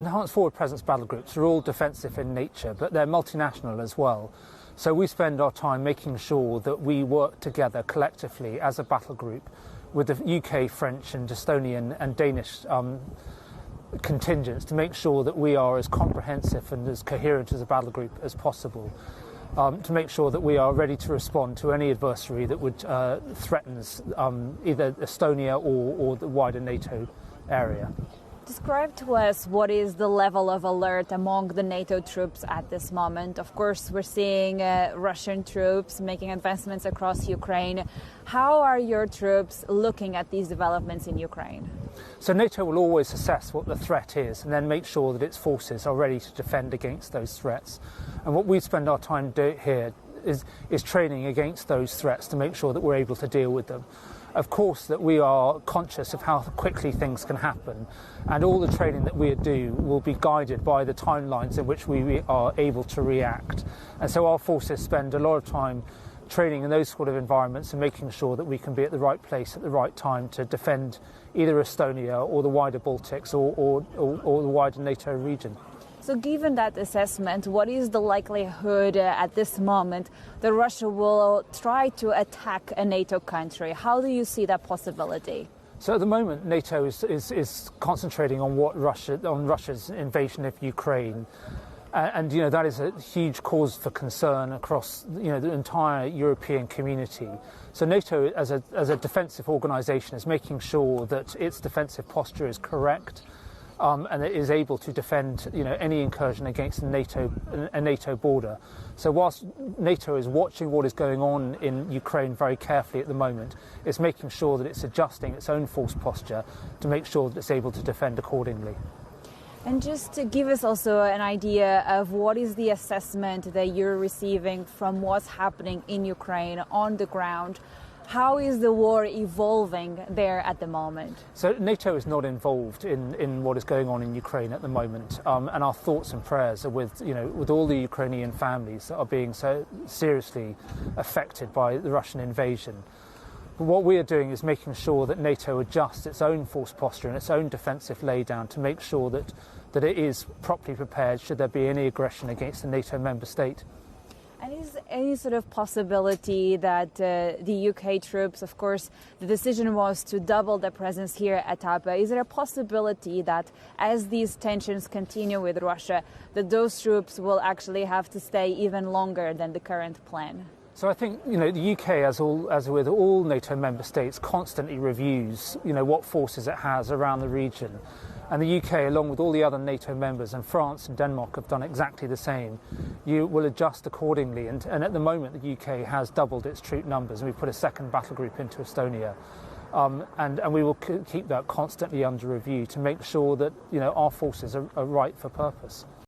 Enhanced Forward Presence battle groups are all defensive in nature, but they're multinational as well. So we spend our time making sure that we work together collectively as a battle group with the UK, French and Estonian and Danish contingents to make sure that we are as comprehensive and as coherent as a battle group as possible, to make sure that we are ready to respond to any adversary that would threatens either Estonia or the wider NATO area. Describe to us what is the level of alert among the NATO troops at this moment. Of course, we're seeing Russian troops making advancements across Ukraine. How are your troops looking at these developments in Ukraine? So NATO will always assess what the threat is and then make sure that its forces are ready to defend against those threats. And what we spend our time doing here is training against those threats to make sure that we're able to deal with them. Of course, that we are conscious of how quickly things can happen, and all the training that we do will be guided by the timelines in which we are able to react. And so our forces spend a lot of time training in those sort of environments and making sure that we can be at the right place at the right time to defend either Estonia or the wider Baltics or the wider NATO region. So given that assessment, what is the likelihood at this moment that Russia will try to attack a NATO country? How do you see that possibility? So at the moment, NATO is concentrating on Russia's invasion of Ukraine. And that is a huge cause for concern across the entire European community. So NATO, as a defensive organisation, is making sure that its defensive posture is correct. And it is able to defend, any incursion against a NATO border. So whilst NATO is watching what is going on in Ukraine very carefully at the moment, it's making sure that it's adjusting its own force posture to make sure that it's able to defend accordingly. And just to give us also an idea of what is the assessment that you're receiving from what's happening in Ukraine on the ground. How is the war evolving there at the moment? So NATO is not involved in what is going on in Ukraine at the moment, and our thoughts and prayers are with all the Ukrainian families that are being so seriously affected by the Russian invasion. But what we are doing is making sure that NATO adjusts its own force posture and its own defensive laydown to make sure that it is properly prepared should there be any aggression against a NATO member state. And is any sort of possibility that the UK troops, of course, the decision was to double their presence here at Tapa. Is there a possibility that as these tensions continue with Russia, that those troops will actually have to stay even longer than the current plan? So I think, the UK, as with all NATO member states, constantly reviews, what forces it has around the region. And the UK, along with all the other NATO members, and France and Denmark have done exactly the same. You will adjust accordingly. And at the moment, the UK has doubled its troop numbers, and we've put a second battle group into Estonia. And we will keep that constantly under review to make sure that, our forces are right for purpose.